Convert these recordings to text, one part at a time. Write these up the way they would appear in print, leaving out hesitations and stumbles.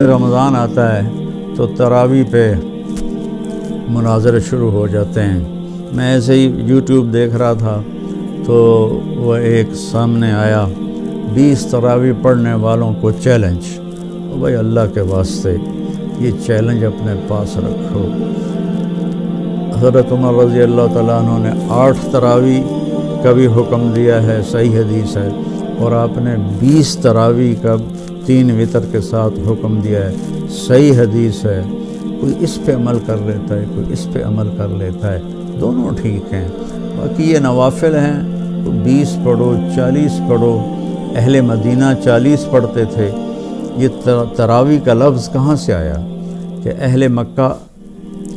رمضان آتا ہے تو تراویح پہ مناظرے شروع ہو جاتے ہیں۔ میں ایسے ہی یوٹیوب دیکھ رہا تھا تو وہ ایک سامنے آیا 20 تراویح پڑھنے والوں کو چیلنج۔ بھائی اللہ کے واسطے یہ چیلنج اپنے پاس رکھو۔ حضرت عمر رضی اللہ تعالیٰ عنہ نے 8 تراویح کا بھی حکم دیا ہے، صحیح حدیث ہے، اور آپ نے 20 تراویح کا 3 وتر کے ساتھ حکم دیا ہے، صحیح حدیث ہے۔ کوئی اس پہ عمل کر لیتا ہے، کوئی اس پہ عمل کر لیتا ہے، دونوں ٹھیک ہیں۔ باقی یہ نوافل ہیں تو 20 پڑھو، 40 پڑھو۔ اہل مدینہ 40 پڑھتے تھے۔ یہ تراویح کا لفظ کہاں سے آیا کہ اہل مکہ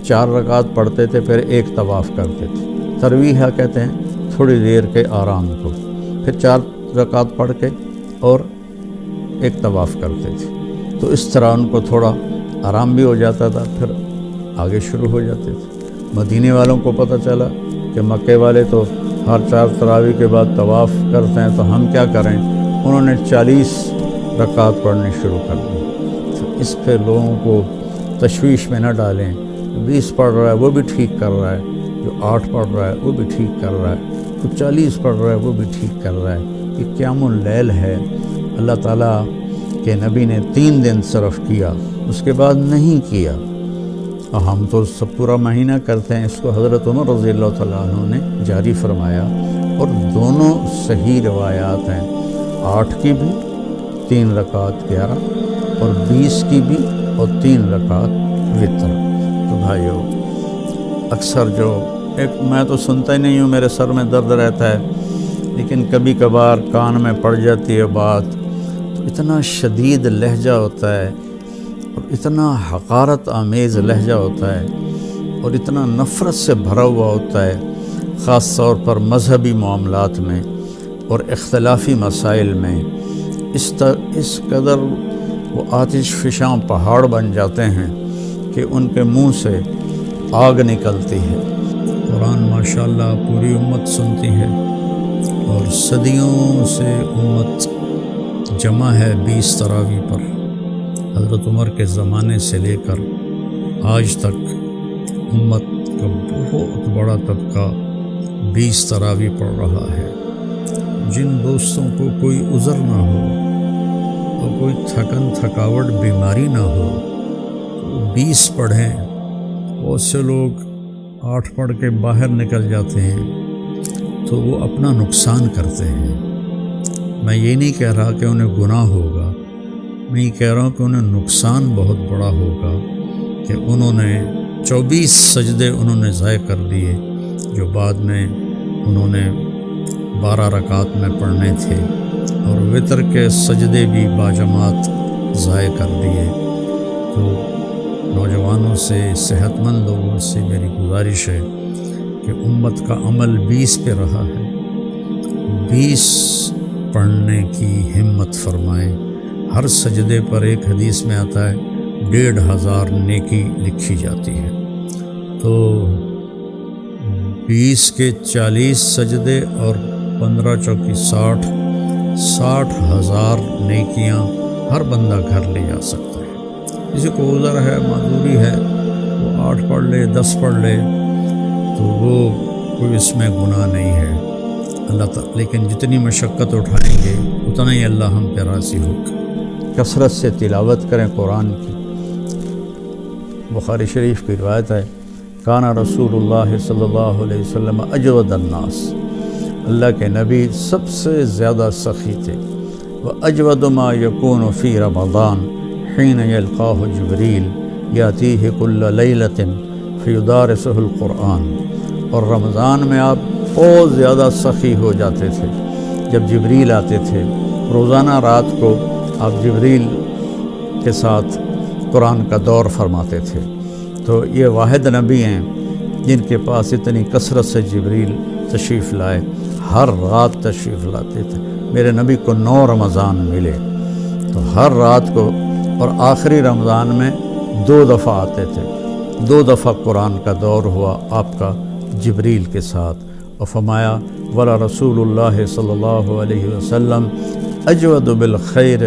4 رکعت پڑھتے تھے، پھر 1 طواف کرتے تھے۔ ترویحہ کہتے ہیں تھوڑی دیر کے آرام کو، پھر 4 رکعت پڑھ کے اور 1 طواف کرتے تھے۔ تو اس طرح ان کو تھوڑا آرام بھی ہو جاتا تھا، پھر آگے شروع ہو جاتے تھے۔ مدینے والوں کو پتہ چلا کہ مکے والے تو ہر 4 تراویح کے بعد طواف کرتے ہیں، تو ہم کیا کریں؟ انہوں نے 40 رکعت پڑھنے شروع کر دی۔ تو اس پہ لوگوں کو تشویش میں نہ ڈالیں۔ 20 پڑھ رہا ہے وہ بھی ٹھیک کر رہا ہے، جو 8 پڑھ رہا ہے وہ بھی ٹھیک کر رہا ہے، جو 40 پڑھ رہا ہے وہ بھی ٹھیک کر رہا ہے۔ یہ قیام اللیل ہے۔ اللہ تعالیٰ کے نبی نے 3 دن صرف کیا، اس کے بعد نہیں کیا، اور ہم تو سب پورا مہینہ کرتے ہیں۔ اس کو حضرت عمر رضی اللہ تعالیٰ عنہ نے جاری فرمایا، اور دونوں صحیح روایات ہیں، 8 کی بھی 3 رکعت 11، اور 20 کی بھی اور 3 رکعت وتر۔ تو بھائیو، اکثر جو میں تو سنتا ہی نہیں ہوں، میرے سر میں درد رہتا ہے، لیکن کبھی کبھار کان میں پڑ جاتی ہے بات، تو اتنا شدید لہجہ ہوتا ہے، اور اتنا حقارت آمیز لہجہ ہوتا ہے، اور اتنا نفرت سے بھرا ہوا ہوتا ہے، خاص طور پر مذہبی معاملات میں اور اختلافی مسائل میں۔ اس قدر وہ آتش فشاں پہاڑ بن جاتے ہیں کہ ان کے منہ سے آگ نکلتی ہے۔ قرآن ماشاءاللہ پوری امت سنتی ہے، اور صدیوں سے امت جمع ہے 20 تراویح پر۔ حضرت عمر کے زمانے سے لے کر آج تک امت کا بہت بڑا طبقہ 20 تراویح پڑھ رہا ہے۔ جن دوستوں کو کوئی عذر نہ ہو اور کوئی تھکاوٹ بیماری نہ ہو تو 20 پڑھیں۔ بہت سے لوگ 8 پڑھ کے باہر نکل جاتے ہیں تو وہ اپنا نقصان کرتے ہیں۔ میں یہ نہیں کہہ رہا کہ انہیں گناہ ہوگا، میں یہ کہہ رہا ہوں کہ انہیں نقصان بہت بڑا ہوگا کہ انہوں نے 24 سجدے انہوں نے ضائع کر دیے، جو بعد میں انہوں نے 12 رکعت میں پڑھنے تھے، اور وتر کے سجدے بھی باجماعت ضائع کر دیے۔ تو نوجوانوں سے، صحت مند لوگوں سے میری گزارش ہے کہ امت کا عمل 20 پہ رہا ہے، 20 پڑھنے کی ہمت فرمائیں۔ ہر سجدے پر ایک حدیث میں آتا ہے 1500 نیکی لکھی جاتی ہے۔ تو 20 کے 40 سجدے اور 15 چوکی 60,000 نیکیاں ہر بندہ گھر لے جا سکتا ہے۔ کسی کو عذر ہے، معذوری ہے، وہ 8 پڑھ لے، 10 پڑھ لے، تو وہ کوئی اس میں گناہ نہیں ہے اللہ تعالیٰ، لیکن جتنی مشقت اٹھائیں گے اتنا ہی اللہ ہم پہ راضی ہوگا۔ کثرت سے تلاوت کریں قرآن کی۔ بخاری شریف کی روایت ہے، کانا رسول اللہ صلی اللہ علیہ وسلم اجود الناس، اللہ کے نبی سب سے زیادہ سخی تھے۔ وَأَجْوَدُ مَا يَكُونُ فِي رَمَضَانَ حِينَ يَلْقَاهُ جِبْرِيلُ يَأْتِيهِ كُلَّ لَيْلَةٍ فَيُدَارِسُهُ الْقُرْآنَ، اور رمضان میں آپ بہت زیادہ سخی ہو جاتے تھے جب جبریل آتے تھے۔ روزانہ رات کو آپ جبریل کے ساتھ قرآن کا دور فرماتے تھے۔ تو یہ واحد نبی ہیں جن کے پاس اتنی کثرت سے جبریل تشریف لائے، ہر رات تشریف لاتے تھے۔ میرے نبی کو 9 رمضان ملے، تو ہر رات کو، اور آخری رمضان میں 2 دفعہ آتے تھے، 2 دفعہ قرآن کا دور ہوا آپ کا جبریل کے ساتھ، اور فرمایا ولا رسول اللہ صلی اللہ علیہ وسلم اجود بالخیر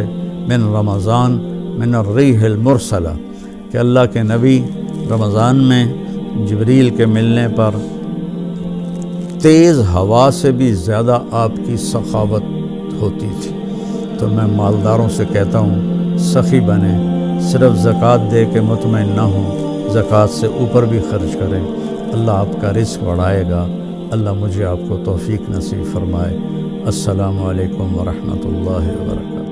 من رمضان من الریح المرسلہ کہ اللہ کے نبی رمضان میں جبریل کے ملنے پر تیز ہوا سے بھی زیادہ آپ کی سخاوت ہوتی تھی۔ تو میں مالداروں سے کہتا ہوں سخی بنیں، صرف زکوٰۃ دے کے مطمئن نہ ہوں، زکوٰۃ سے اوپر بھی خرچ کریں، اللہ آپ کا رزق بڑھائے گا۔ اللہ مجھے آپ کو توفیق نصیب فرمائے۔ السلام علیکم ورحمۃ اللہ وبرکاتہ۔